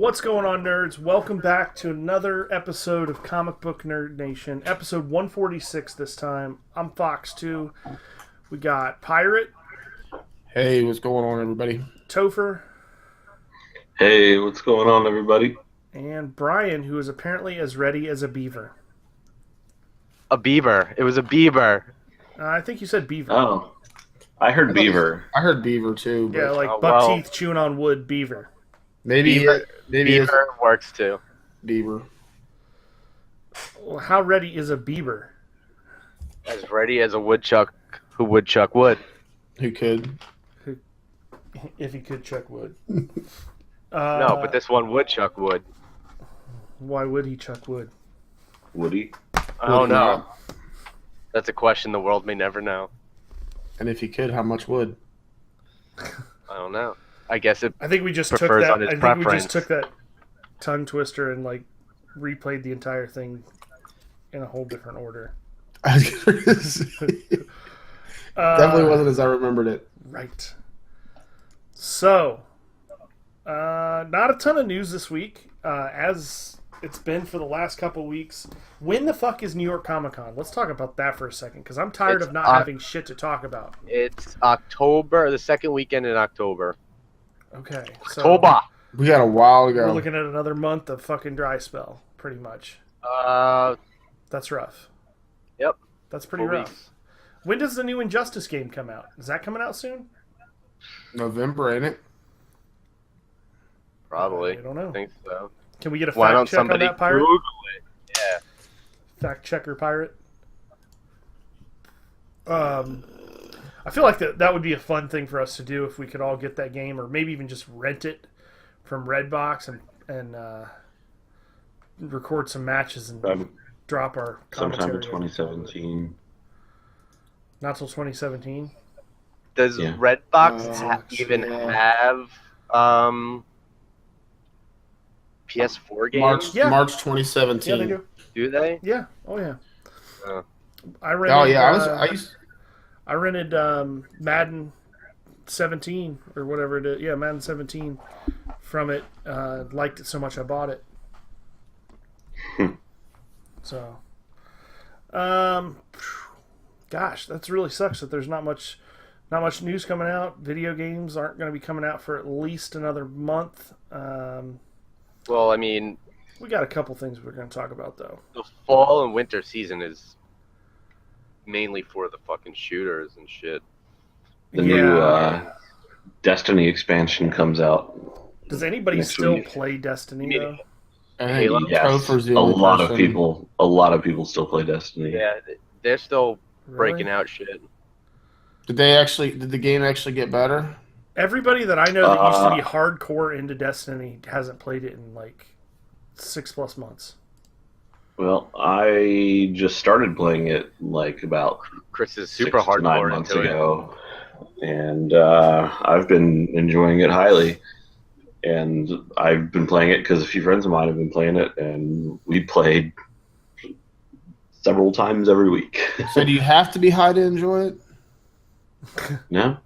What's going on, nerds? Welcome back to another episode of Comic Book Nerd Nation. Episode 146 this time. I'm Fox2. We got Pirate. Hey, what's going on, everybody? Topher. Hey, what's going on, everybody? And Brian, who is apparently as ready as a beaver. A beaver. It was a beaver. I think you said beaver. Oh, I heard beaver. I heard beaver too. But Yeah, like buck teeth chewing on wood, beaver. maybe Beaver works too. beaver. Well, how ready is a beaver? As ready as a woodchuck who woodchuck wood. Who could? If he could chuck wood. No, but this one woodchuck would. Why would he chuck wood? Woody. I don't Would know. not. That's a question the world may never know. And if he could, how much would? I don't know. I guess it I think we just took prefers that. on his I think we preference. just took that tongue twister and like replayed the entire thing in a whole different order. I was gonna say, Definitely wasn't as I remembered it. Right. So, not a ton of news this week, as it's been for the last couple weeks. When the fuck is New York Comic Con? Let's talk about that for a second, because I'm tired It's of not having shit to talk about. It's October, the second weekend in October. Okay. So October. We got a while to we're go. looking at another month of fucking dry spell, pretty much. That's rough. Yep. That's pretty 4 rough. weeks. When does the new Injustice game come out? Is that coming out soon? November, ain't it? Probably. I don't know. I think so. Can we get a Why fact don't check on somebody that, Pirate? Google it? Yeah. Fact checker, Pirate. I feel like that would be a fun thing for us to do if we could all get that game, or maybe even just rent it from Redbox and record some matches and drop our Sometime in commentary. 2017. Not till 2017. Does Yeah. Redbox even yeah. have PS4 games? Yeah. March Yeah, 2017. they do. Do they? Yeah. Oh yeah. Oh. I rented. Oh yeah, I rented Madden 17 or whatever it is. Yeah, Madden 17 from it. Liked it so much I bought it. So, gosh, that's really sucks that there's not much news coming out. Video games aren't going to be coming out for at least another month. Well, I mean, We got a couple things we're going to talk about though. the fall and winter season is mainly for the fucking shooters and shit. The new Destiny expansion comes out. Does anybody next still week. play Destiny You though? mean- I Halo? think Yes, Topher's the a only lot of person- people still play Destiny. Yeah, they're still breaking Really? out shit. Did the game actually get better? Everybody that I know that used to be hardcore into Destiny hasn't played it in like 6+ months. Well, I just started playing it like about Chris is super 6 to 9 hardcore months into it. ago, and I've been enjoying it highly. And I've been playing it because a few friends of mine have been playing it, and we played several times every week. So do you have to be high to enjoy it? No?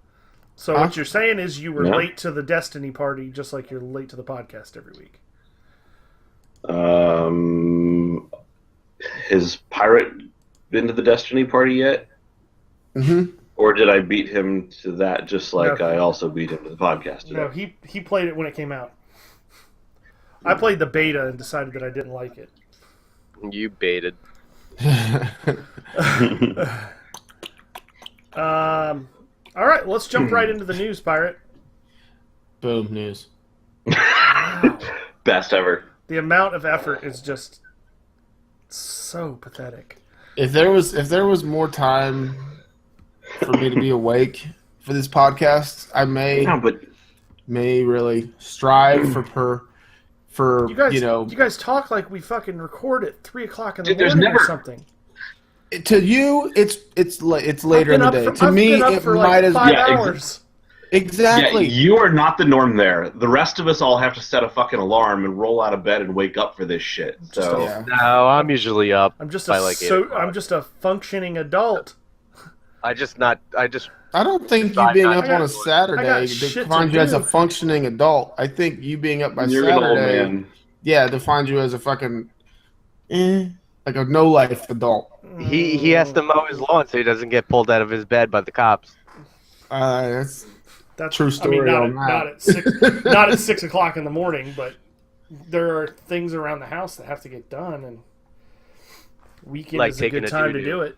So what you're saying is you were Yeah. late to the Destiny party, just like you're late to the podcast every week. Has Pirate been to the Destiny party yet? Mm-hmm. Or did I beat him to that just like No. I also beat him to the podcast No, today? he played it when it came out. I played the beta and decided that I didn't like it. You baited. All right, let's jump right into the news, Pirate. Boom news. Best ever. The amount of effort is just so pathetic. If there was more time for me to be awake for this podcast, I No, but may really strive for You guys, you know, you guys talk like we fucking record at 3 o'clock in the Dude, there's morning or never- something. to you it's later in the day. To I've me, been up it for might like as 5 Yeah, hours. exactly. yeah, you are not the norm there. The rest of us all have to set a fucking alarm and roll out of bed and wake up for this shit. So Yeah. No, I'm usually up I'm just by like 8 o'clock. I'm just a functioning adult. I just I don't think you Decide being not up to on a do it. I Saturday got shit to defines you as a do. functioning adult. I think you being up by You're an old Saturday, man. yeah, defines you as a fucking like a no life adult. he has to mow his lawn so he doesn't get pulled out of his bed by the cops. That's That's true I mean, story on not at that. not at 6 o'clock in the morning, but there are things around the house that have to get done, and weekend Like is a taking good a time to doo-doo. do it.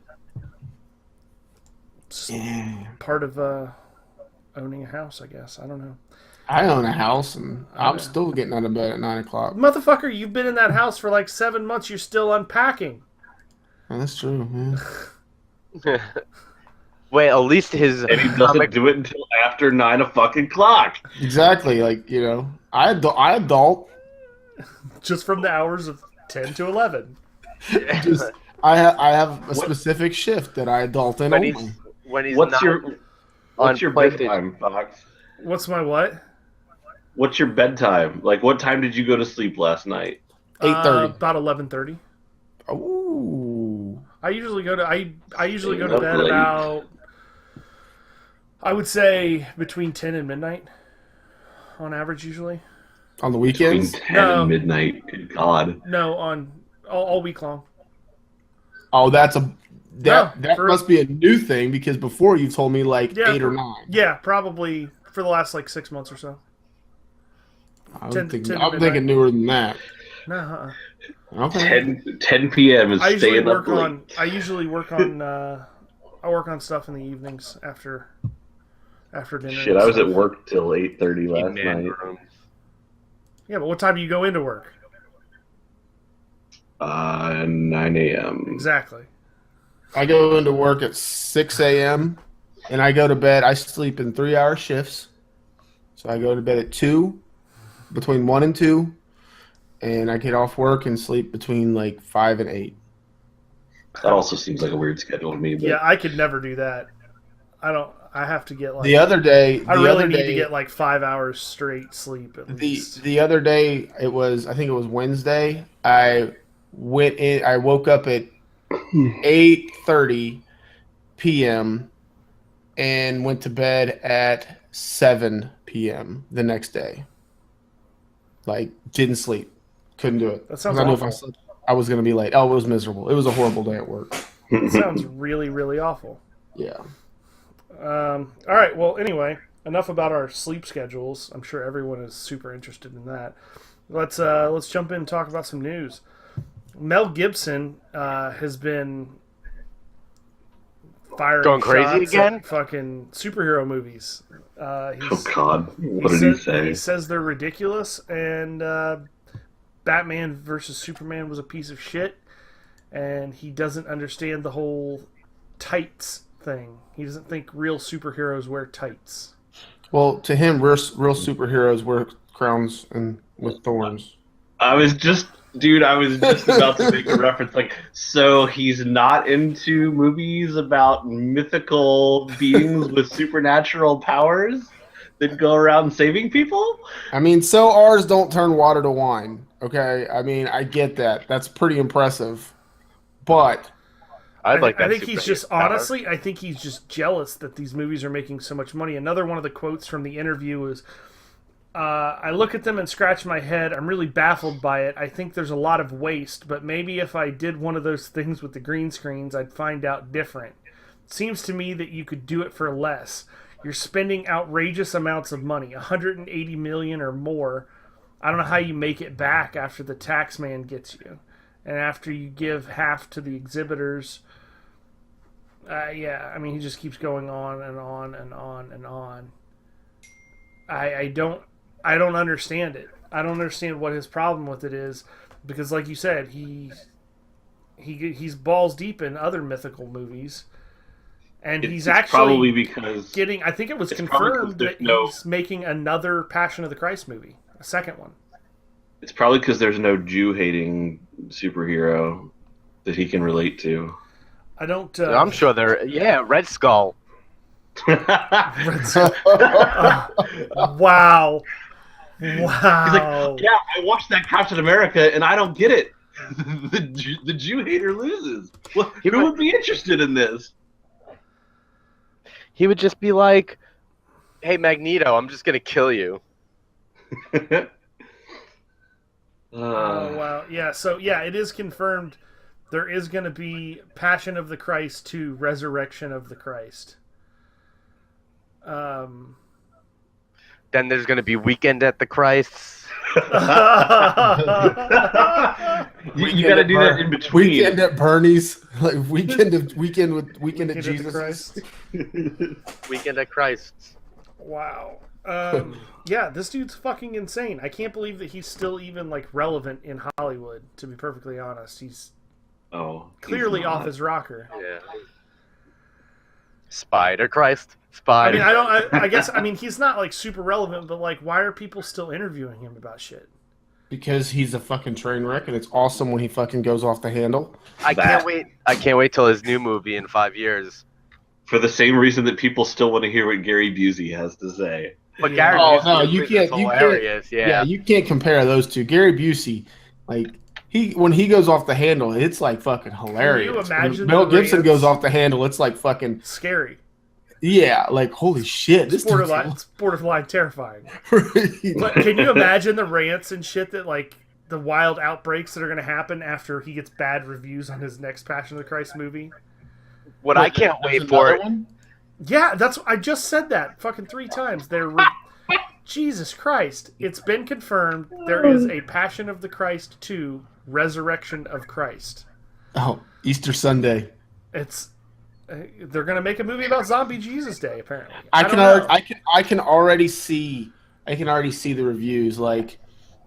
It's part of owning a house, I guess. I don't know. I own a house and I'm Yeah. still getting out of bed at 9 o'clock. Motherfucker, you've been in that house for like 7 months. You're still unpacking. That's true. Yeah. Wait, at least his And he doesn't comic. do it until after 9 o'clock. Exactly. Like, I adult. Just from the hours of 10 to 11. Just I have a specific shift that I adult in when only. he's What's not your on bedtime, Fox? What's my what? What's your bedtime? Like, what time did you go to sleep last night? 8:30. About 11:30. Ooh. I usually go to Staying bed up late. about, I would say, between 10 and midnight on average usually. On the Between weekends? 10 No. and midnight. Good God. No, on all week long. Oh, that No, for- must be a new thing because before you told me like Yeah, 8 or for- 9. Yeah, probably for the last like 6 months or so. I'm 10 thinking, to I'm midnight. thinking newer than that. No, Okay. 10 p.m. is I usually staying work up late. on. I usually work on. I work on stuff in the evenings after dinner. Shit, and I was stuff. at work till 8:30 last man night. rooms. Yeah, but what time do you go into work? 9 a.m. Exactly. I go into work at 6 a.m. and I go to bed. I sleep in 3-hour shifts. So I go to bed at 2, between 1 and 2, and I get off work and sleep between like 5 and 8. That also seems like a weird schedule to me. But Yeah, I could never do that. I don't. I have to get like. The other day, I really need to get like 5 hours straight sleep at least. the other day I think it was Wednesday. I woke up at 8:30 p.m. and went to bed at 7 p.m. the next day. Like, didn't sleep. Couldn't do it. That sounds 'Cause I knew if I awful. slept, I was going to be late. Oh, it was miserable. It was a horrible day at work. It sounds really, really awful. Yeah. All right. Well, anyway, enough about our sleep schedules. I'm sure everyone is super interested in that. Let's jump in and talk about some news. Mel Gibson has been firing Going crazy shots again? at fucking superhero movies. oh God, what did he say? He says they're ridiculous, and Batman versus Superman was a piece of shit, and he doesn't understand the whole tights thing. He doesn't think real superheroes wear tights. Well, to him, real superheroes wear crowns and with thorns. I was just about to make a reference. Like, so he's not into movies about mythical beings with supernatural powers that go around saving people? I mean, so ours don't turn water to wine. Okay, I mean, I get that. That's pretty impressive, but I'd like that. I think he's just superhero power. honestly, I think he's just jealous that these movies are making so much money. Another one of the quotes from the interview is, I look at them and scratch my head. I'm really baffled by it. I think there's a lot of waste, but maybe if I did one of those things with the green screens, I'd find out different. Seems to me that you could do it for less. You're spending outrageous amounts of money, 180 million or more. I don't know how you make it back after the tax man gets you, and after you give half to the exhibitors. Yeah, I mean, he just keeps going on and on and on and on. I don't understand it. I don't understand what his problem with it is, because, like you said, he's balls deep in other mythical movies, and he's It's actually probably because getting. I think it was it's probably 'cause confirmed there's that he's making another Passion of the Christ movie, a second one. it's probably because there's no Jew-hating superhero that he can relate to. I don't. I'm sure they're Red Skull. Wow. He's Wow. like, yeah, I watched that Captain America and I don't get it. the Jew hater loses. Well, who would be interested in this? He would just be like, "Hey, Magneto, I'm just gonna kill you." Oh wow, yeah. So yeah, it is confirmed. There is going to be Passion of the Christ to Resurrection of the Christ. Then there's gonna be Weekend at the Christ's. You got to do that in between. Weekend at Bernie's, like weekend at Jesus. Christ. Weekend at Christ's. Wow. Yeah, this dude's fucking insane. I can't believe that he's still even like relevant in Hollywood. To be perfectly honest, he's clearly off his rocker. Yeah. Spider Christ. Spider. I mean, I guess he's not like super relevant, but like, why are people still interviewing him about shit? Because he's a fucking train wreck, and it's awesome when he fucking goes off the handle. I can't wait till his new movie in 5 years. For the same reason that people still want to hear what Gary Busey has to say. But Gary Oh Busey no, is you can't. hilarious. Yeah, you can't compare those two. Gary Busey, like when he goes off the handle, it's like fucking hilarious. Can you imagine When Mel the Gibson rants? goes off the handle, it's like fucking Scary. yeah, like holy shit. It's borderline terrifying. But can you imagine the rants and shit that like the wild outbreaks that are going to happen after he gets bad reviews on his next Passion of the Christ movie? What I can't wait for it. Yeah, I just said that fucking 3 times. Jesus Christ. It's been confirmed there is a Passion of the Christ 2 Resurrection of Christ. Oh, Easter Sunday. They're going to make a movie about Zombie Jesus Day apparently. I can already see the reviews. Like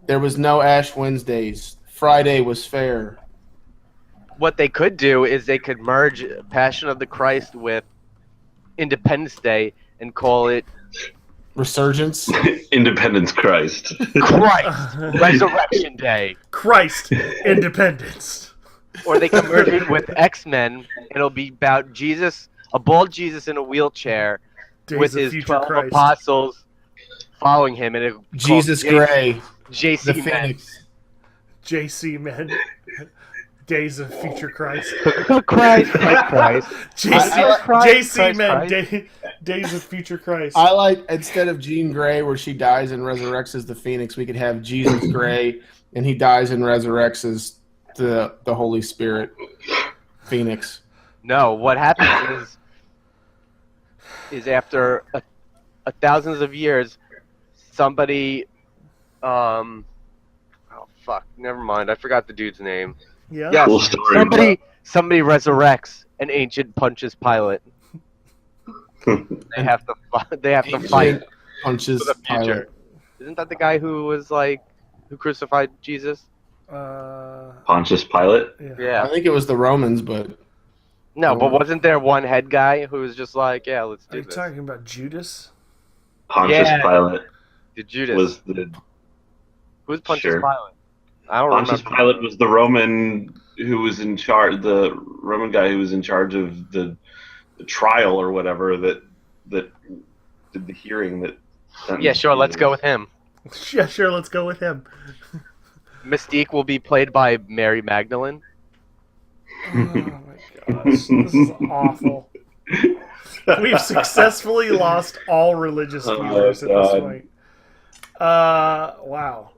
there was no Ash Wednesdays. Friday was fair. What they could do is they could merge Passion of the Christ with Independence Day and call it Resurgence. Independence Christ. Christ Resurrection Day. Christ Independence. Or they can merge it with X-Men. It'll be about Jesus, a bald Jesus in a wheelchair Days with of his Future 12 Christ. apostles following him. And it'll be Jesus called Gray. The JC Men. Phoenix. JC Men. Days of Future Christ. Christ. JC Men. Days of Future Christ. I like instead of Jean Grey where she dies and resurrects as the Phoenix, we could have Jesus Gray and he dies and resurrects as the Holy Spirit Phoenix. No, what happens is after thousands of years, somebody, oh fuck, never mind, I forgot the dude's name. Yeah. Yes, Cool story. somebody resurrects an ancient Pontius Pilate. They have to fight Punches for the future. Pilate. Isn't that the guy who crucified Jesus? Pontius Pilate. Yeah. I think it was the Romans, but No, but wasn't there one head guy who was just like, yeah, let's Are do you this? talking about Judas? Pontius Yeah. Pilate The Judas. was the Who's Pontius Sure. Pilate? I don't Pontius remember. Pilate was the Roman who was in charge, the Roman guy who was in charge of the trial or whatever that did the hearing that. Yeah, sure. Let's go with him. Yeah, sure. Let's go with him. Mystique will be played by Mary Magdalene. Oh my gosh, this is awful. We've successfully lost all religious Oh, viewers at God. this point. Wow.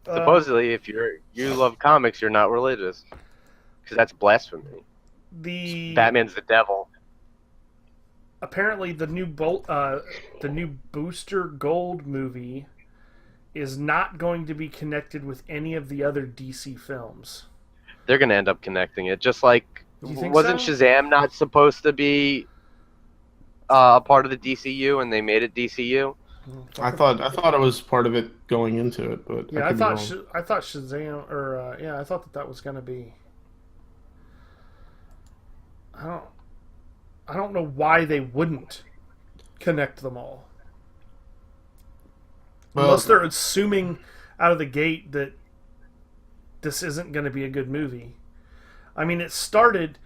Supposedly, if you love comics, you're not religious, because that's blasphemy. Batman's the devil. Apparently the new Booster Gold movie is not going to be connected with any of the other DC films. They're gonna end up connecting it, just like You think wasn't so? Shazam not supposed to be a part of the DCU, and they made it DCU? I thought it was part of it going into it, but Yeah, I could be thought wrong. I thought Shazam, or I thought that was going to be. I don't know why they wouldn't connect them all, Well, unless they're assuming out of the gate that this isn't going to be a good movie. I mean, it started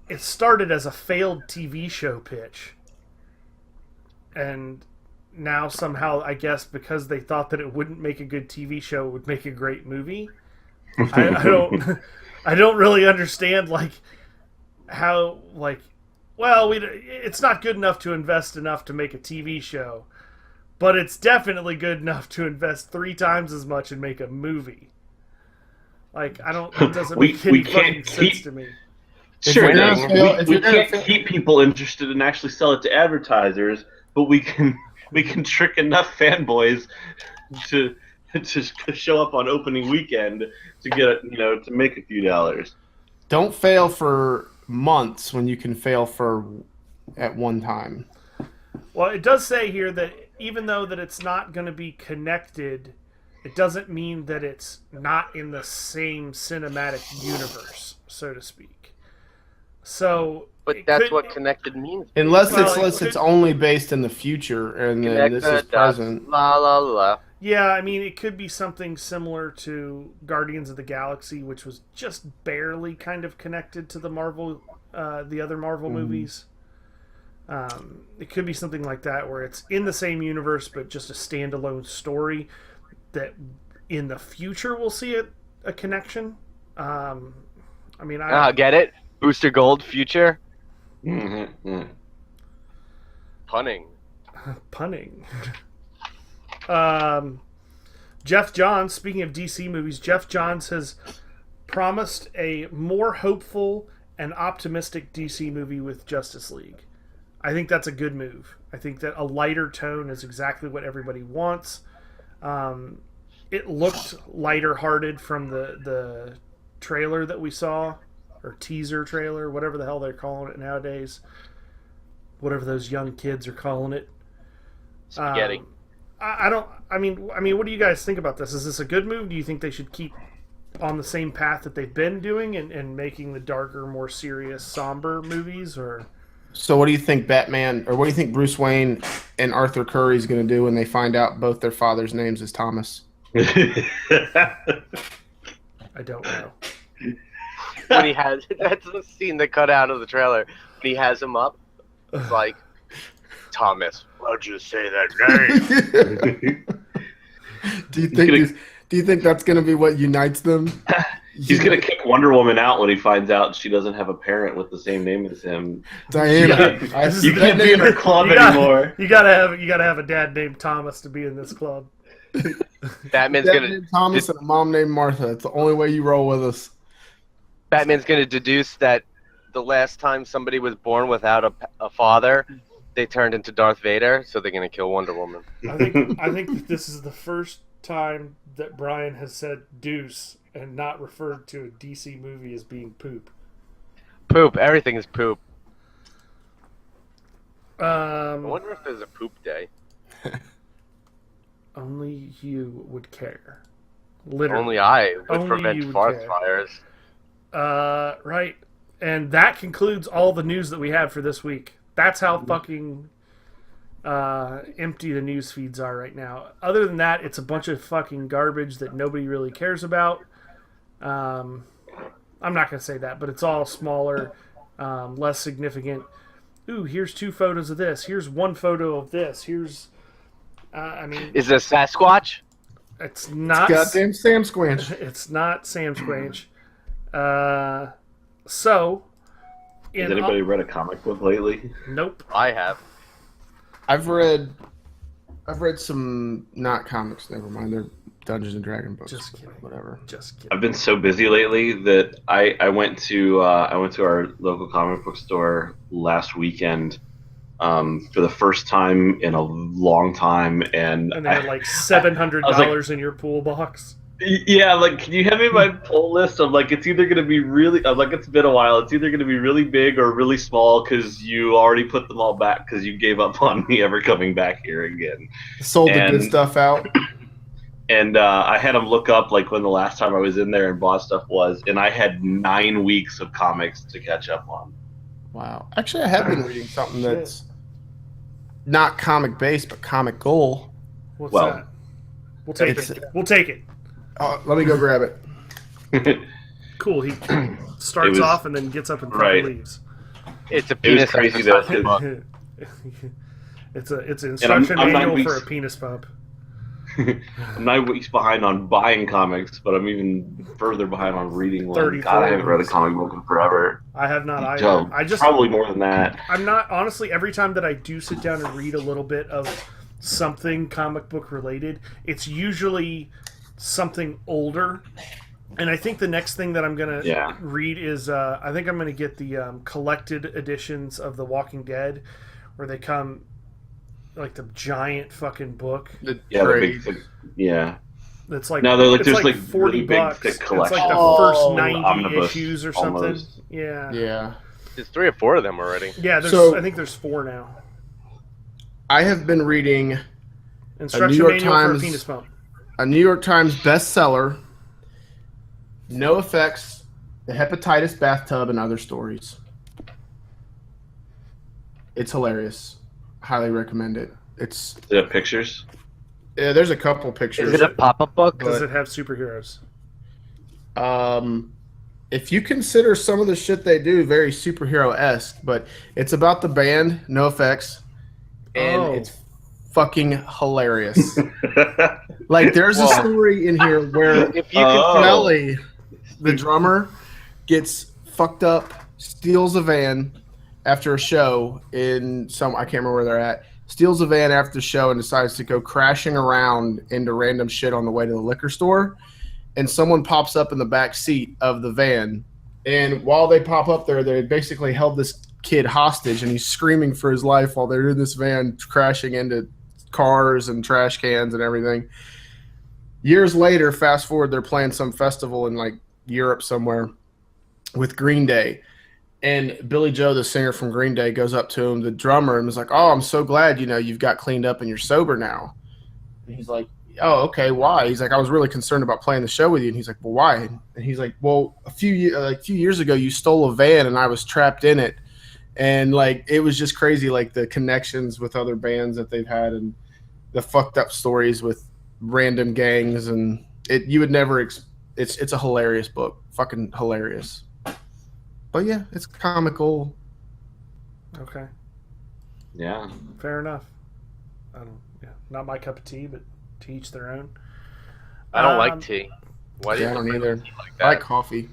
as a failed TV show pitch, and now somehow, I guess, because they thought that it wouldn't make a good TV show, it would make a great movie. I don't really understand like how like well, it's not good enough to invest enough to make a TV show, but it's definitely good enough to invest 3 times as much and make a movie. Like, it doesn't make any fucking sense to me. Sure, we can't keep people interested and actually sell it to advertisers, but we can trick enough fanboys to show up on opening weekend to get to make a few dollars. Don't fail for months when you can fail at one time. Well, it does say here that even though that it's not going to be connected, it doesn't mean that it's not in the same cinematic universe, so to speak. So, but that's what connected means. Unless it's only based in the future and then this is present. La la la. Yeah, I mean, it could be something similar to Guardians of the Galaxy, which was just barely kind of connected to the other Marvel movies. It could be something like that, where it's in the same universe, but just a standalone story that in the future we'll see a connection. I mean, I get it. Booster Gold future. Mm-hmm. Punning. Jeff Johns, speaking of DC movies, Jeff Johns has promised a more hopeful and optimistic DC movie with Justice League. I think that's a good move. I think that a lighter tone is exactly what everybody wants. It looked lighter-hearted from the trailer that we saw, or teaser trailer, whatever the hell they're calling it nowadays. Whatever those young kids are calling it. Spaghetti. I mean, what do you guys think about this? Is this a good move? Do you think they should keep on the same path that they've been doing and making the darker, more serious, somber movies? Or so what do you think Batman, or what do you think Bruce Wayne and Arthur Curry is going to do when they find out both their father's names is Thomas? I don't know. When he has, that's the scene that cut out of the trailer. When he has him up, it's like, Thomas, why'd you say that name? Do you think that's going to be what unites them? He's going to kick Wonder Woman out when he finds out she doesn't have a parent with the same name as him. Diana, you can't be in her club anymore. You gotta have a dad named Thomas to be in this club. Batman's gonna Thomas and a mom named Martha. It's the only way you roll with us. Batman's gonna deduce that the last time somebody was born without a father, they turned into Darth Vader, so they're gonna kill Wonder Woman. I think that this is the first time that Brian has said deuce and not referred to a DC movie as being poop. Poop. Everything is poop. I wonder if there's a poop day. Only you would care. Literally. Only I would Only prevent forest fires. Right. And that concludes all the news that we had for this week. That's how fucking empty the news feeds are right now. Other than that, it's a bunch of fucking garbage that nobody really cares about. I'm not going to say that, but it's all smaller, less significant. Ooh, here's 2 photos of this. Here's 1 photo of this. Here's, is it a Sasquatch? It's not. It's goddamn Sam Squanch. It's not Sam Squanch. So. Has anybody read a comic book lately? Nope. I have. I've read some not comics. Never mind. They're Dungeons and Dragons books. Just kidding. Whatever. Just kidding. I've been so busy lately that I went to our local comic book store last weekend for the first time in a long time, and they had like $700 in your pool box. Yeah, like, can you hand me my pull list of, like, it's either going to be really, like, it's been a while, it's either going to be really big or really small because you already put them all back because you gave up on me ever coming back here again. Sold the good stuff out. And I had them look up, like, when the last time I was in there and bought stuff was, and I had 9 weeks of comics to catch up on. Wow. Actually, I have been reading something that's not comic-based, but comic goal. What's that? We'll take it. We'll take it. Let me go grab it. Cool. He starts off and then gets up and leaves. It's a penis. It was crazy though. It's an instruction manual for a penis pump. I'm 9 weeks behind on buying comics, but I'm even further behind on reading one. 30, God, I 40 haven't read a weeks. comic book in forever. I have not either. So, I just probably more than that. I'm not honestly. Every time that I do sit down and read a little bit of something comic book related, it's usually something older. And I think the next thing that I'm gonna read is I think I'm gonna get the collected editions of The Walking Dead, where they come like the giant fucking book. The Yeah, the trade. big, yeah. It's like No, they're like it's there's like like 40 really big, bucks. thick It's collection. like the Oh, first 90 omnibus, issues or something. almost. Yeah. Yeah. There's 3 or 4 of them already. Yeah, there's So- I think there's 4 now. I have been reading Instruction York manual for a Times- penis pump. a New York Times bestseller, No Effects, The Hepatitis Bathtub, and Other Stories. It's hilarious. Highly recommend it. It's Does it have pictures? there's a couple pictures. Is it a pop-up book? Does But- it have superheroes? If you consider some of the shit they do very superhero-esque, but it's about the band No Effects, and Oh. it's fucking hilarious. Like, there's a Whoa. story in here where If you can Oh. Melly, the drummer, gets fucked up, steals a van after a show in some, I can't remember where they're at, steals a van after the show and decides to go crashing around into random shit on the way to the liquor store. And someone pops up in the back seat of the van. And while they pop up there, they basically held this kid hostage, and he's screaming for his life while they're in this van crashing into cars and trash cans and everything. Years later, fast forward, they're playing some festival in like Europe somewhere with Green Day. And Billy Joe, the singer from Green Day, goes up to him, the drummer, and was like, "Oh, I'm so glad, you've got cleaned up and you're sober now." And he's like, "Oh, okay, why?" He's like, "I was really concerned about playing the show with you." And he's like, "Well, why?" And he's like, "Well, a few years ago, you stole a van and I was trapped in it." And like, it was just crazy, like the connections with other bands that they've had and the fucked up stories with random gangs. And you would never, it's a hilarious book, fucking hilarious. But yeah, it's comical. Okay, Yeah. fair enough. Not my cup of tea, but to each their own. I don't Um, like tea. Why do Yeah, I you don't drink either. tea like I like that? coffee.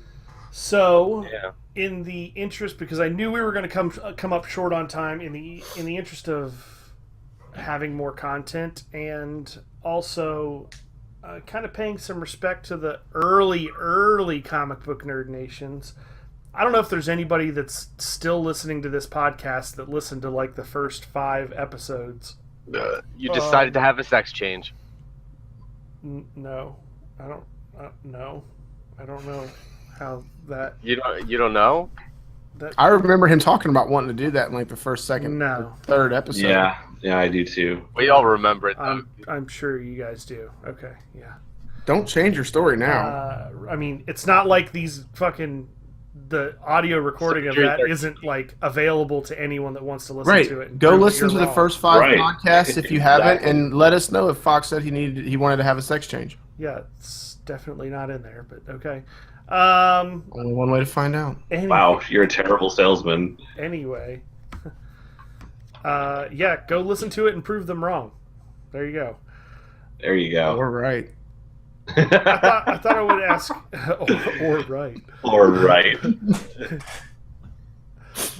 So, Yeah. in the interest, because I knew we were going to come up short on time, in the interest of having more content and also kind of paying some respect to the early comic book nerd nations. I don't know if there's anybody that's still listening to this podcast that listened to like the first 5 episodes. You decided to have a sex change. No, I don't. No, I don't know how that. You don't know? I remember him talking about wanting to do that in like the first, second, No. or third episode. Yeah, I do too. We all remember it though. I'm sure you guys do. Okay, yeah. Don't change your story now. I mean, it's not like the audio recording of that isn't like available to anyone that wants to listen Right. to it. and Go prove that listen you're to the wrong. first 5 Right. podcasts if you haven't, Exactly. and let us know if Fox said he wanted to have a sex change. Yeah, it's definitely not in there, but okay. Only one way to find out. Wow, you're a terrible salesman. Anyway, yeah, go listen to it and prove them wrong. There you go. There you go. We're right. I thought I would ask, or right. Or right.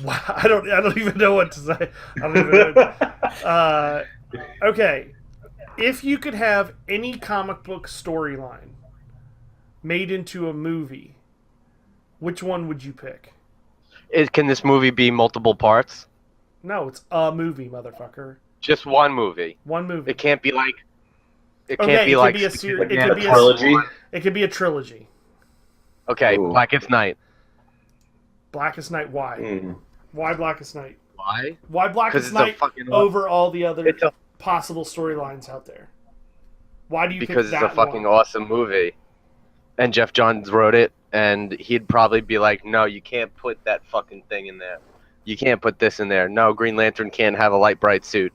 Wow, I don't even know what to say. I don't even know. Okay, if you could have any comic book storyline made into a movie, which one would you pick? Can this movie be multiple parts? No, it's a movie, motherfucker. Just one movie. One movie. It can't be like. It Okay, can't be it like. could be a series. It Yeah, could be trilogy. It could be a trilogy. Okay, Ooh. Blackest Night. Blackest Night. Why? Mm. Why Blackest Night? Why? Why Because Blackest it's Night a fucking. over all the other It's a possible storylines out there? Why do you because pick it's a that fucking one? awesome movie, and Jeff Johns wrote it, and he'd probably be like, "No, you can't put that fucking thing in there. You can't put this in there. No, Green Lantern can't have a light bright suit."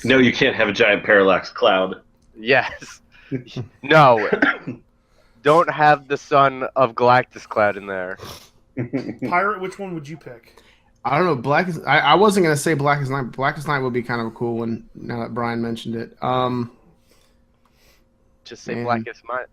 No, you can't have a giant parallax cloud. Yes. No. Don't have the son of Galactus Cloud in there. Pirate, which one would you pick? I don't know. I wasn't gonna say Blackest Night. Blackest Night would be kind of a cool one. Now that Brian mentioned it. Just say Man. Blackest Night.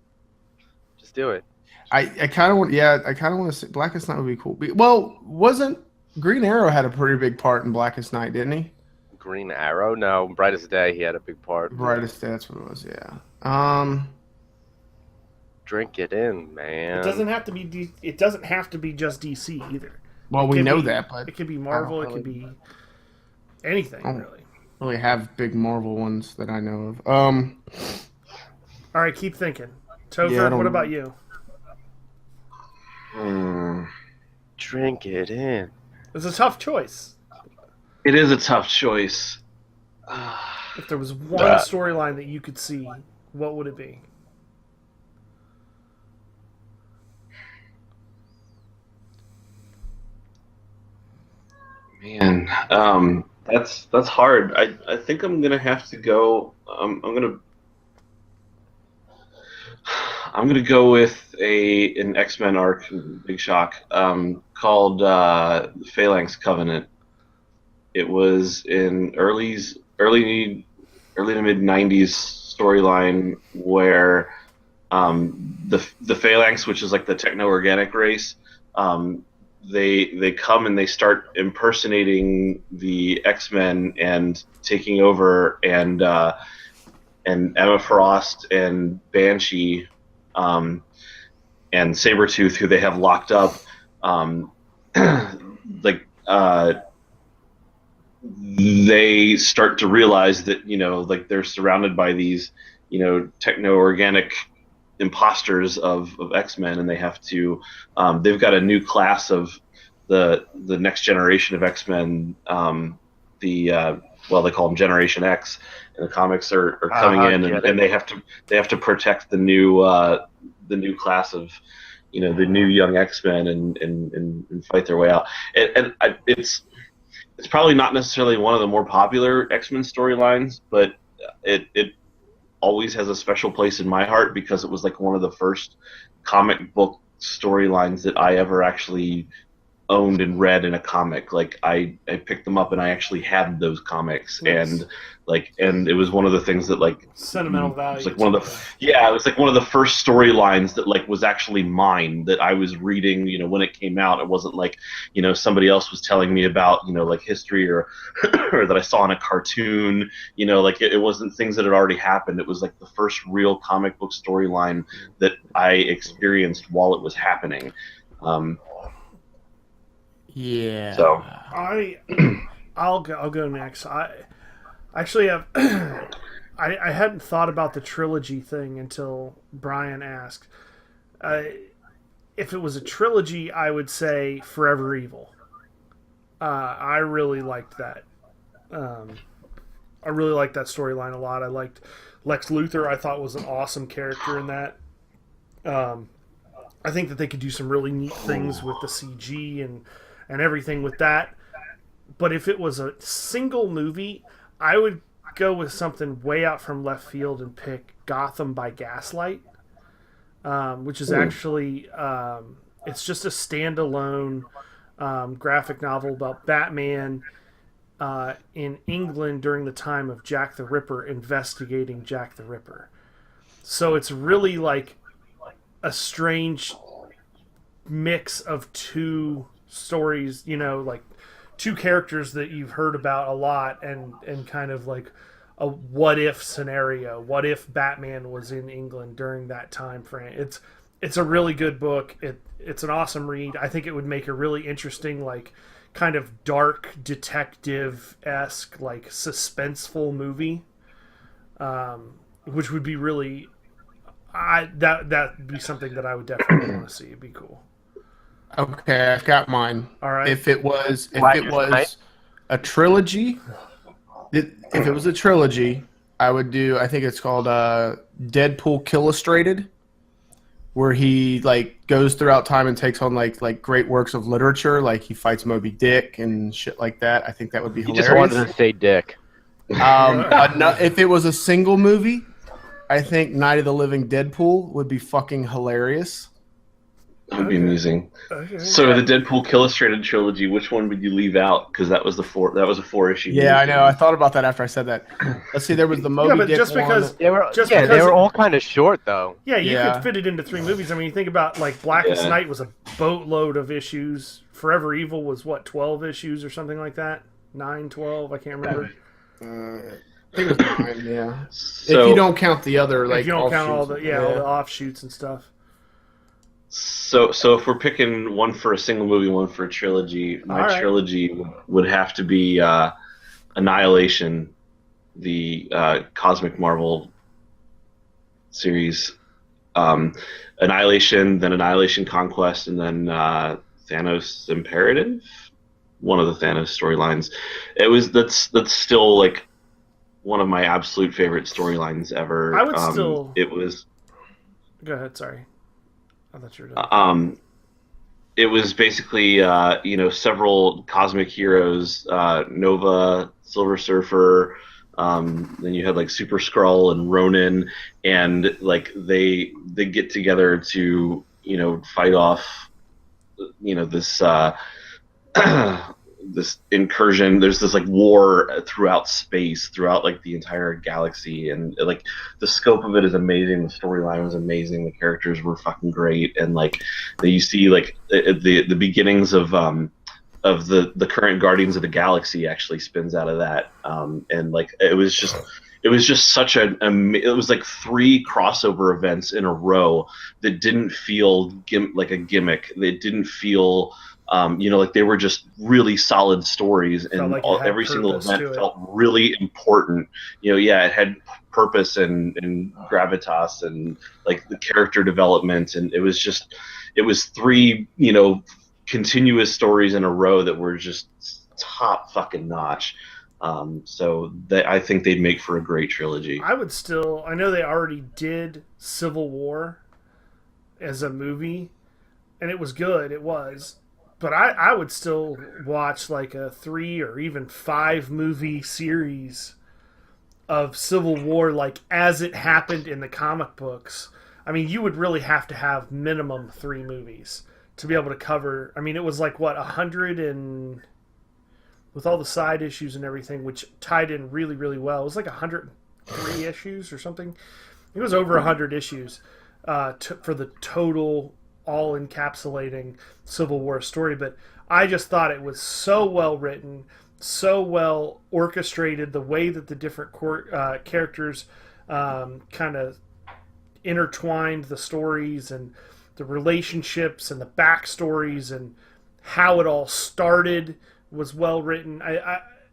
Just do it. I kind of want. Yeah, I kind of want to say Blackest Night would be cool. Well, wasn't Green Arrow had a pretty big part in Blackest Night, didn't he? Green Arrow? No, Brightest Day. He had a big part. Brightest Day. That's what it was. Yeah. Drink it in, man. It doesn't have to be. It doesn't have to be just DC either. Well, It we could know be- that, but It could be Marvel. I It don't could be anything Oh. really. really have big Marvel ones that I know of. All right, keep thinking. Topher, Yeah, I don't- what about you? Drink it in. It's a tough choice. It is a tough choice. If there was one storyline that you could see, what would it be? Man, that's hard. I think I'm gonna have to go. I'm gonna go with an X-Men arc, big shock, called Phalanx Covenant. It was in early to mid '90s storyline where the Phalanx, which is like the techno-organic race, they come and they start impersonating the X-Men and taking over, and Emma Frost and Banshee and Sabretooth, who they have locked up, they start to realize that, like, they're surrounded by these, techno-organic imposters of X-Men, and they have to they've got a new class of the next generation of X-Men, they call them Generation X in the comics, are coming in, and they have to protect the new class of the new young X-Men and fight their way out. It's probably not necessarily one of the more popular X-Men storylines, but it always has a special place in my heart because it was like one of the first comic book storylines that I ever actually owned and read in a comic. Like I picked them up and I actually had those comics. Nice. and it was one of the things that, like, Sentimental value. it was like one of the first storylines that, like, was actually mine, that I was reading, when it came out. It wasn't like, somebody else was telling me about, like, history or or that I saw in a cartoon, like, it wasn't things that had already happened. It was like the first real comic book storyline that I experienced while it was happening. Yeah. So I'll go next. I actually have. I hadn't thought about the trilogy thing until Brian asked. If it was a trilogy, I would say Forever Evil. I really liked that. I really liked that storyline a lot. I liked Lex Luthor. I thought was an awesome character in that. I think that they could do some really neat things with the CG and everything with that. But if it was a single movie, I would go with something way out from left field and pick Gotham by Gaslight, which is actually it's just a standalone graphic novel about Batman in England during the time of Jack the Ripper, investigating Jack the Ripper. So it's really like a strange mix of two stories, like two characters that you've heard about a lot, and kind of like a what if scenario. What if Batman was in England during that time frame? It's a really good book. It's an awesome read. I think it would make a really interesting, like, kind of dark detective-esque, like, suspenseful movie, which would be really that'd be something that I would definitely want to see. It'd be cool. Okay, I've got mine. All right. If it was Night? a trilogy, if it was a trilogy, I would do. I think it's called Deadpool Killustrated, where he, like, goes throughout time and takes on like great works of literature, like he fights Moby Dick and shit like that. I think that would be You hilarious. just wanted to say dick. If it was a single movie, I think Night of the Living Deadpool would be fucking hilarious. would be amusing. Okay. So the Deadpool Illustrated trilogy, which one would you leave out? Because that was a 4-issue. Yeah, I know. I thought about that after I said that. Let's see. There was the Moby but Dick just because one. They were Just they because were all kind of short though. Yeah, you Yeah. could fit it into 3 movies. I mean, you think about like Blackest Night was a boatload of issues. Forever Evil was what, 12 issues or something like that? 9, 12, I can't remember. I think it was 9. Yeah. So, if you don't count the other, like If you don't count all offshoots. the all the offshoots and stuff. So if we're picking one for a single movie, one for a trilogy, my Alright. trilogy would have to be Annihilation, the Cosmic Marvel series. Annihilation, then Annihilation Conquest, and then Thanos Imperative. One of the Thanos storylines. That's still like one of my absolute favorite storylines ever. I would still. It was. Go ahead. Sorry, I thought you were done. It was basically several cosmic heroes, Nova, Silver Surfer. Then you had like Super Skrull and Ronin, and like they get together to fight off this this incursion. There's this like war throughout space, throughout like the entire galaxy, and like the scope of it is amazing. The storyline was amazing. The characters were fucking great, and like you see like the beginnings of the current Guardians of the Galaxy actually spins out of that, and like it was just such it was like 3 crossover events in a row that didn't feel like a gimmick. They didn't feel like they were just really solid stories, and like every single purpose event to it. felt really important. It had purpose and gravitas and like the character development, and it was 3 continuous stories in a row that were just top fucking notch. So I think they'd make for a great trilogy. I know they already did Civil War as a movie, and it was good. It was. But I would still watch like a 3 or even 5 movie series of Civil War, like as it happened in the comic books. I mean, you would really have to have minimum 3 movies to be able to cover. I mean, it was like what, 100 and with all the side issues and everything, which tied in really, really well. It was like 103 issues or something. It was over 100 issues for the total all encapsulating Civil War story. But I just thought it was so well written, so well orchestrated, the way that the different characters kind of intertwined the stories and the relationships and the backstories and how it all started was well written.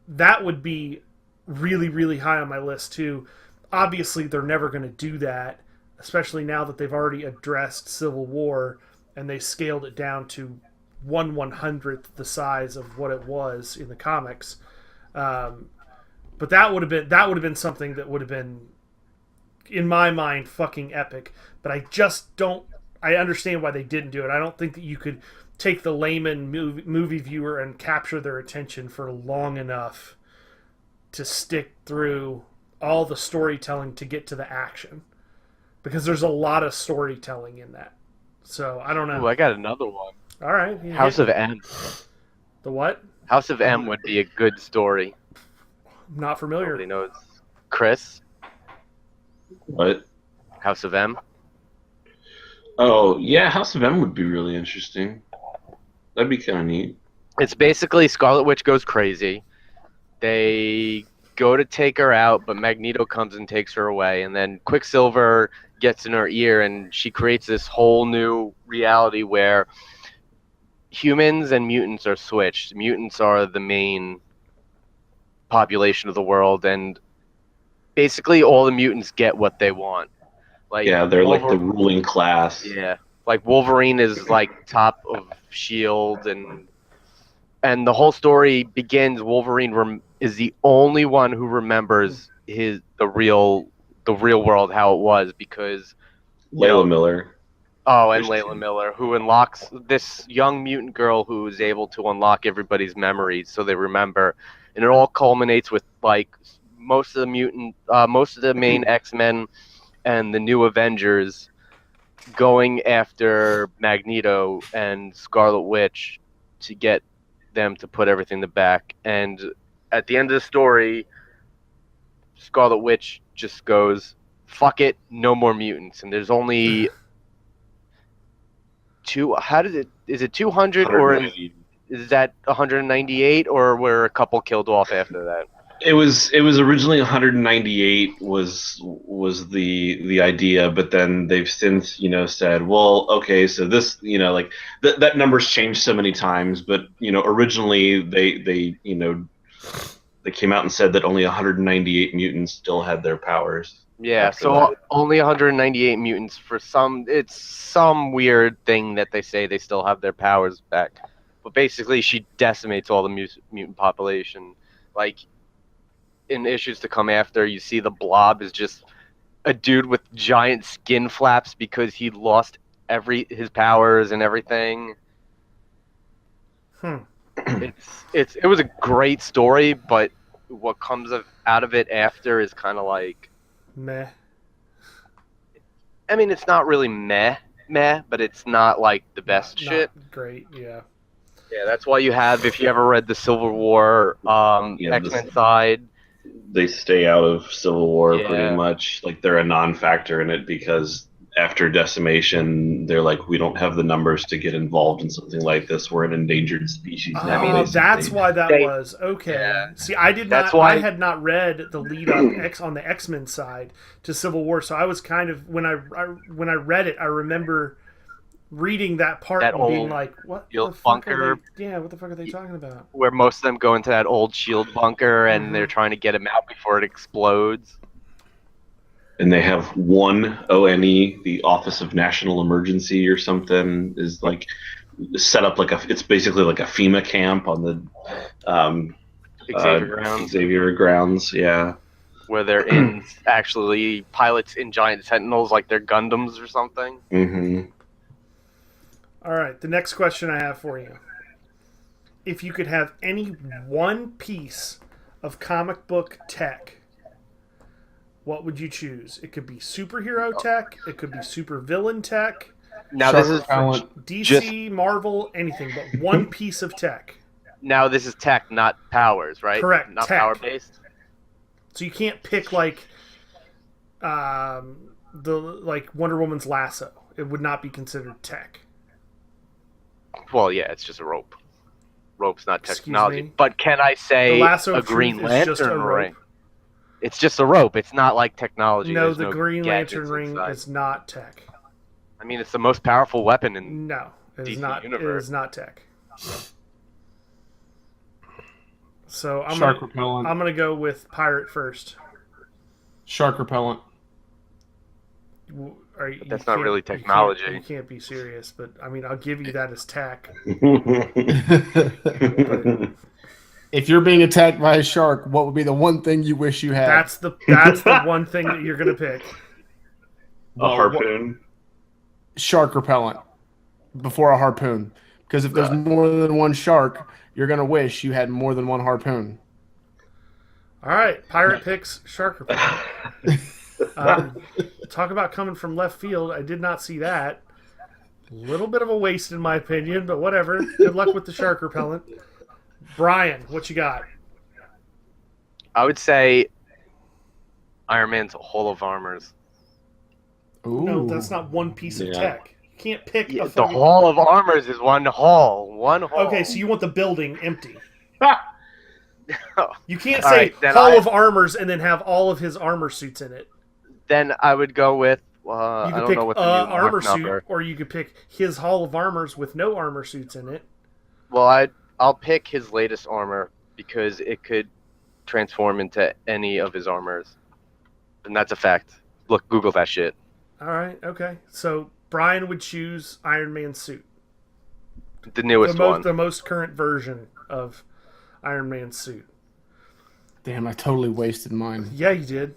That would be really, really high on my list too. Obviously, they're never going to do that, especially now that they've already addressed Civil War and they scaled it down to 1/100th the size of what it was in the comics. But that would have been something that would have been, in my mind, fucking epic. But I just don't. I understand why they didn't do it. I don't think that you could take the layman movie viewer and capture their attention for long enough to stick through all the storytelling to get to the action, because there's a lot of storytelling in that. So I don't know. Ooh, I got another one. All right, House of M. The what? House of M would be a good story. I'm not familiar. Nobody knows. Chris, What? House of M. Oh yeah, House of M would be really interesting. That'd be kind of neat. It's basically Scarlet Witch goes crazy. They go to take her out, but Magneto comes and takes her away, and then Quicksilver gets in her ear, and she creates this whole new reality where humans and mutants are switched. Mutants are the main population of the world, and basically all the mutants get what they want. Like, Yeah, they're like the ruling class. Yeah, like Wolverine is like top of Shield, and the whole story begins. Wolverine is the only one who remembers the real world, how it was, because Layla Miller. Oh, and Layla Miller, who unlocks this young mutant girl who is able to unlock everybody's memories so they remember, and it all culminates with like most of the main X-Men and the new Avengers going after Magneto and Scarlet Witch to get them to put everything to back. And at the end of the story, Scarlet Witch just goes, "Fuck it, no more mutants." And there's only two. How did it? Is it 200 or is that 198, or were a couple killed off after that? It was originally 198 was the idea, but then they've since said, well, okay, so this like that number's changed so many times, but originally they came out and said that only 198 mutants still had their powers. Yeah, so only 198 mutants. For some, it's some weird thing that they say they still have their powers back. But basically, she decimates all the mutant population. Like, in issues to come after, you see the Blob is just a dude with giant skin flaps because he lost his powers and everything. It was a great story, but what comes out of it after is kind of like meh. I mean, it's not really meh, but it's not like the best shit. Great, yeah. Yeah, that's why you have, if you ever read the Civil War X-Men side. They stay out of Civil War pretty much. Like, they're a non-factor in it because after decimation, they're like, we don't have the numbers to get involved in something like this. We're an endangered species now. Oh, that's why that was. Okay. Yeah. See, I had not read the lead up on the X-Men side to Civil War, so I was kind of, when I read it, I remember reading that part and being like, what the fuck bunker? What the fuck are they talking about? Where most of them go into that old shield bunker and they're trying to get him out before it explodes. And they have one ONE, the Office of National Emergency or something, is like set up like it's basically like a FEMA camp on the Xavier grounds, yeah. Where they're in actually pilots in giant sentinels like they're Gundams or something. Mm-hmm. All right, the next question I have for you. If you could have any one piece of comic book tech, what would you choose? It could be superhero tech, it could be supervillain tech. Now this is DC, Marvel, anything, but one piece of tech. Now this is tech, not powers, right? Correct. Not tech. Power based. So you can't pick like Wonder Woman's lasso. It would not be considered tech. Well, yeah, it's just a rope. Rope's not technology. But can I say a Green Lantern ring? It's just a rope. It's not like technology. No, the Green Lantern ring is not tech. I mean, it's the most powerful weapon in it is DC not. universe. It is not tech. So Shark repellent. I'm gonna go with pirate first. Shark repellent. That's not really technology. You can't be serious, but I mean, I'll give you that as tech. If you're being attacked by a shark, what would be the one thing you wish you had? That's the one thing that you're gonna pick. A harpoon. Shark repellent before a harpoon, because if there's more than one shark, you're gonna wish you had more than one harpoon. All right, pirate picks shark repellent. Talk about coming from left field. I did not see that. A little bit of a waste in my opinion, but whatever. Good luck with the shark repellent. Brian, what you got? I would say Iron Man's Hall of Armors. Ooh. No, that's not one piece of tech. You can't pick a the Hall of Armors is one hall. One hall. Okay, so you want the building empty. You can't All say right, Hall of Armors and then have all of his armor suits in it. Then I would go with you I could don't pick know what the new armor number. suit, or you could pick his Hall of Armors with no armor suits in it. Well, I'll pick his latest armor because it could transform into any of his armors, and that's a fact. Look, Google that shit. All right, okay. So Brian would choose Iron Man's suit, the newest one, the most current version of Iron Man's suit. Damn, I totally wasted mine. Yeah, you did.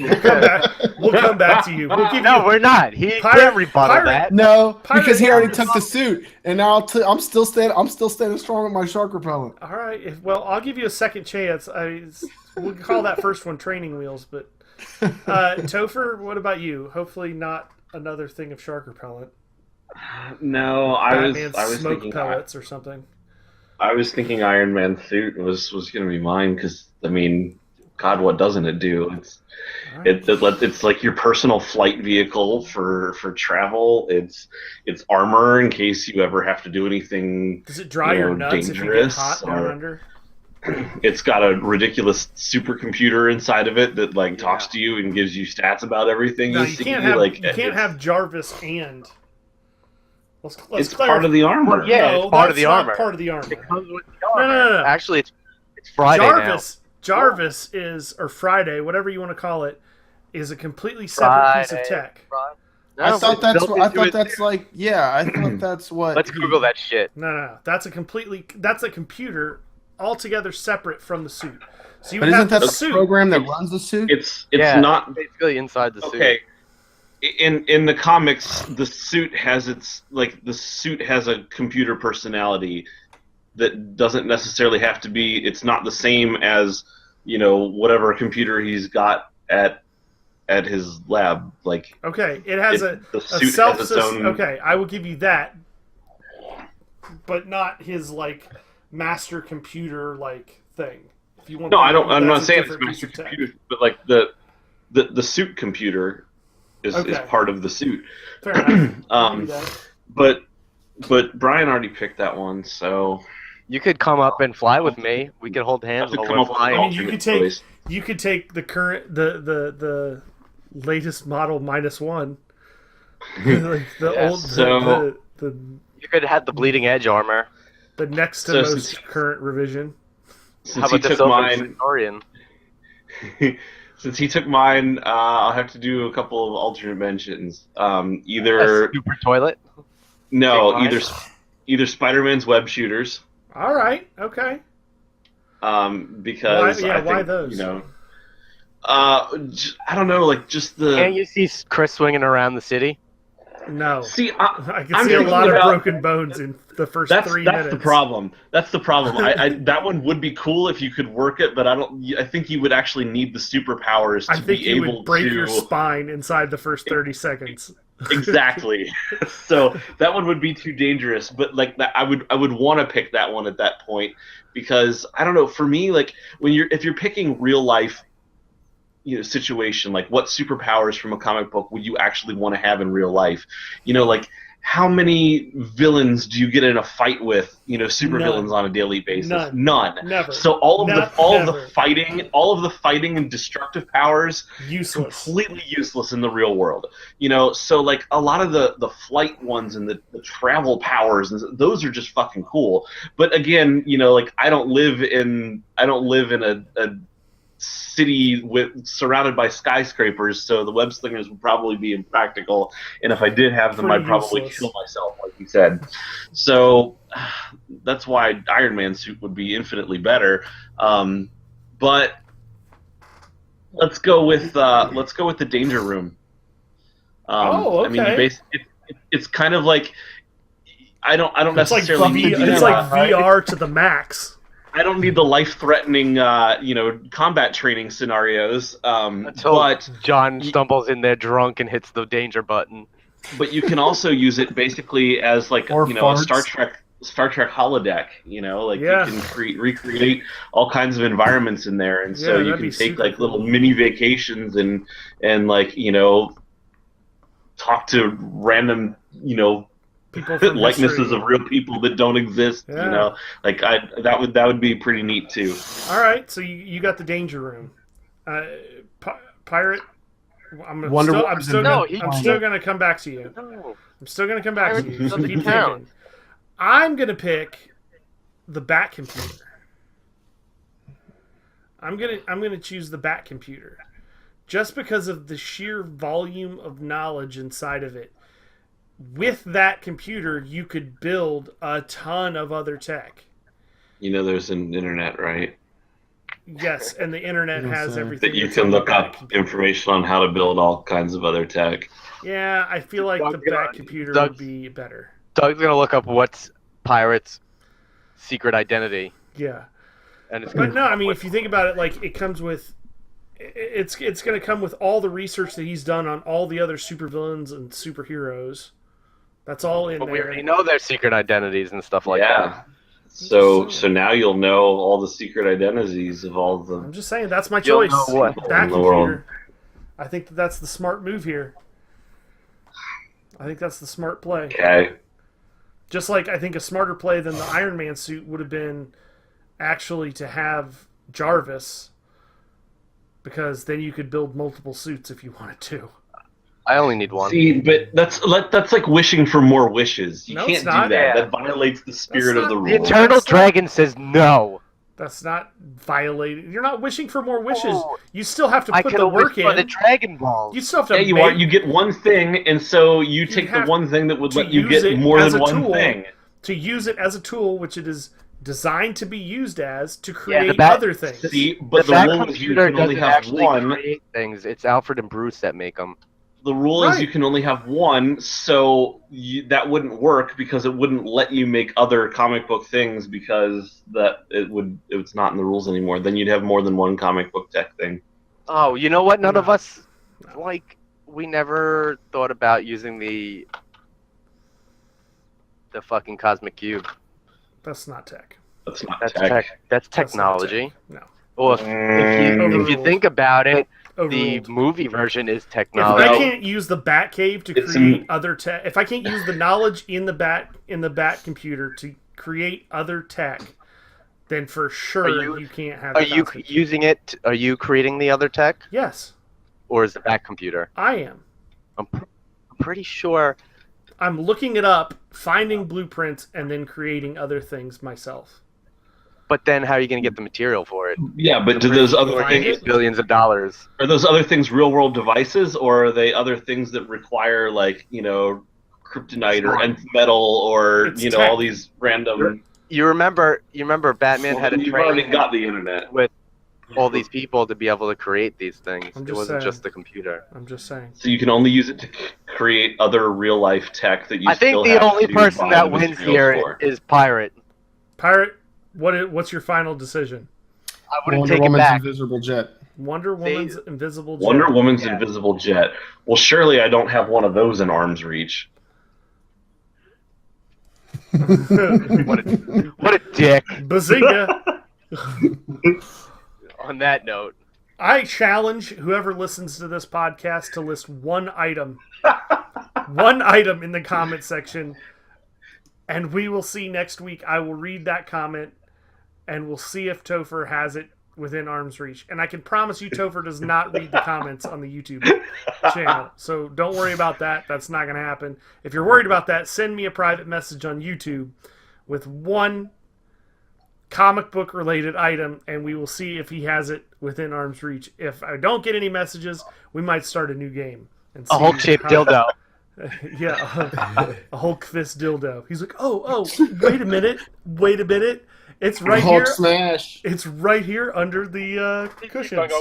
We'll come back to you. We'll give no, you... we're not. He can't rebuttal that. No, because he already took the suit, and now I'm still standing strong with my shark repellent. All right. Well, I'll give you a second chance. We'll call that first one training wheels. But Topher, what about you? Hopefully not another thing of shark repellent. No, Batman's I was smoke thinking pellets or something. I was thinking Iron Man suit was going to be mine because I mean, God, what doesn't it do? All right. It's like your personal flight vehicle for travel. It's armor in case you ever have to do anything, Does it dry your nuts if you get dangerous. hot down under? It's got a ridiculous supercomputer inside of it that like talks to you and gives you stats about everything No, you you see. can't have like you can't have Jarvis and. Let's it's part of the armor. Yeah, no, it's part of that's the not armor. part of the armor. It comes with the No, armor. no, no, no. Actually, it's Friday now. Jarvis is, or Friday, whatever you want to call it, is a completely separate piece of tech. No, I thought it's that's built what, I into thought it that's too. like yeah. I thought that's what. Let's Google that shit. No. That's a computer altogether separate from the suit. So you But would isn't have that the the suit. program that runs the suit? It's Yeah, not basically inside the okay. suit. In the comics, the suit has a computer personality that doesn't necessarily have to be. It's not the same as whatever computer he's got at his lab. Like Okay, it has the a suit self. has its own. Okay, I will give you that, but not his like master computer like thing. If you want. No, to I don't. I'm not that's a saying it's different piece master of tech. computer, but like the suit computer is Okay. part of the suit. Fair enough. I'll give you that. But Brian already picked that one, so You could come up and fly with me. We could hold hands have to while come we're up with an I flying. mean, you alternate could take choice. the current the latest model -1, like the Yes. old So- the You could have the bleeding edge armor. next to So most since- current revision. Since How he about the took Silver mine, Centurion? since he took mine, I'll have to do a couple of alternate mentions. A Either super toilet. no, Take mine. either Spider-Man's web shooters, All right. Okay. because Why- I think why those? I don't know, like just the. Can't you see Chris swinging around the city? No. See, I can I'm see a thinking lot of about- broken bones in the first That's 3 minutes. the problem. That's the problem. I that one would be cool if you could work it, but I think you would actually need the superpowers to I think be you able would break to. your spine inside the first 30 seconds. Exactly. So that one would be too dangerous. But like that, I would want to pick that one at that point because I don't know. For me, like if you're picking real life, situation, like what superpowers from a comic book would you actually want to have in real life? Like how many villains do you get in a fight with? Supervillains on a daily basis. None. Never. So all of Never. the fighting and destructive powers Useless. completely useless in the real world. So like a lot of the flight ones and the travel powers, those are just fucking cool. But again, like I don't live in a city surrounded by skyscrapers, so the web slingers would probably be impractical, and if I did have them, Pretty I'd probably useless. kill myself, like you said. So that's why Iron Man suit would be infinitely better. But let's go with the Danger Room. I mean, okay. it's kind of like I don't It's like, necessarily need it's like VR to the max. I don't need the life-threatening, combat training scenarios. Until But John stumbles in there drunk and hits the danger button. you can also use it basically as like Or a farts. Star Trek holodeck. Like Yeah. you can recreate all kinds of environments in there, and so Yeah, you that'd can be take super like little cool. mini vacations and like talk to random People from likenesses history. of real people that don't exist. Yeah. Like that would be pretty neat too. All right, so you got the Danger Room. Pirate. Wonder Woman's in No, he- I'm still gonna come back to you. No. I'm still gonna come back to Pirate you. So doesn't keep count. thinking. I'm gonna pick the Bat Computer. I'm gonna choose the Bat Computer, just because of the sheer volume of knowledge inside of it. With that computer, you could build a ton of other tech. There's an internet, right? Yes, and the internet Yes, has sir. everything. That you that's can on the look Bat up Computer. information on how to build all kinds of other tech. Yeah, I feel like the Doug- Bat Computer Doug- would be better. Doug's gonna look up what's Pirate's secret identity, Yeah. and it's But no, I mean, if you think about it, like it comes with it's going to come with all the research that he's done on all the other supervillains and superheroes. That's all in But there. we already know their secret identities and stuff like that. So now you'll know all the secret identities of all the. I'm just saying that's my You'll choice. know what Back in the world. computer. I think that's the smart move here. I think that's the smart play. Okay. Just like I think a smarter play than the Iron Man suit would have been actually to have Jarvis, because then you could build multiple suits if you wanted to. I only need one. See, but that's like wishing for more wishes. You No, can't it's do not. that. Yeah. That violates the spirit That's of the not- The rule. Eternal That's not- Dragon says no. That's not violating. You're not wishing for more wishes. Oh. You still have to I put can the wish work for the in. Dragon Balls. You still have to Yeah, you make, are. You get one thing, and so you take the have one thing that would to let you use get it more as than a one tool. thing. to use it as a tool, which it is designed to be used as, to create bat- other things. See, but the that rule is you computer can only doesn't have actually one. create things. It's Alfred and Bruce that make them. The rule is Right. you can only have one, so that wouldn't work because it wouldn't let you make other comic book things because it's not in the rules anymore. Then you'd have more than one comic book tech thing. Oh, you know what? None of No. us we never thought about using the fucking cosmic cube. That's not tech. That's not That's tech. That's That's not technology. tech. No. Well, if you Overruled. think about it, the Overruled. movie version is If technology. I can't use the Batcave to It's create an- other tech, if I can't use the knowledge in the bat computer to create other tech, then for sure you can't have. Are the you cosmic- using it? Are you creating the other tech, Yes, or is it that computer? I am. I'm pretty sure. I'm looking it up, finding blueprints, and then creating other things myself. But then, how are you going to get the material for it? Yeah, but do those other Find things it? Billions of dollars. are those other things real world devices, or are they other things that require kryptonite or nth metal or It's all tech. these random? You remember Batman Well, had a you've already training got the internet. with all these people to be able to create these things. I'm It just wasn't saying. just the computer. I'm just saying. So you can only use it to create other real life tech that you. I think still the have only to person buy that the wins materials here for. is Pirate. Pirate, what's your final decision? I wouldn't Wonder take it Woman's back. invisible jet. Wonder Woman's invisible jet. Wonder Woman's Yeah. invisible jet. Well, surely I don't have one of those in arm's reach. What a dick. Bazinga! On that note, I challenge whoever listens to this podcast to list one item in the comment section, and we will see next week. I will read that comment, and we'll see if Topher has it within arm's reach. And I can promise you Topher does not read the comments on the YouTube channel, so don't worry about that. That's not going to happen. If you're worried about that, send me a private message on YouTube with one comic book related item, and we will see if he has it within arm's reach. If I don't get any messages, we might start a new game. And a see Hulk-shaped how- dildo. Yeah, a Hulk fist dildo. He's like, oh, wait a minute. It's right Hulk here. smash. It's right here under the cushions.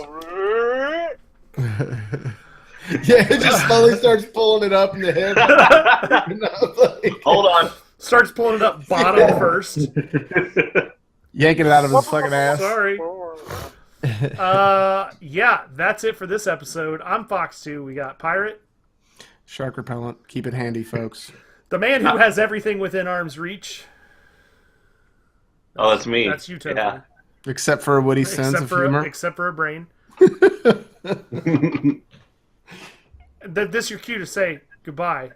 Yeah, it just slowly starts pulling it up in the hip. And I was like, Hold on. Starts pulling it up bottom first. yanking it out of his fucking ass. Sorry. Yeah, that's it for this episode. I'm Fox 2. We got Pirate, Shark repellent. Keep it handy, folks. the man who has everything within arm's reach. Oh, that's me. That's you, Topher. Yeah. Except for a witty sense of humor. Except for a brain. This your cue to say goodbye.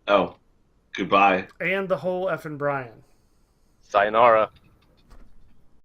Oh, goodbye. And the whole effing Brian. Sayonara.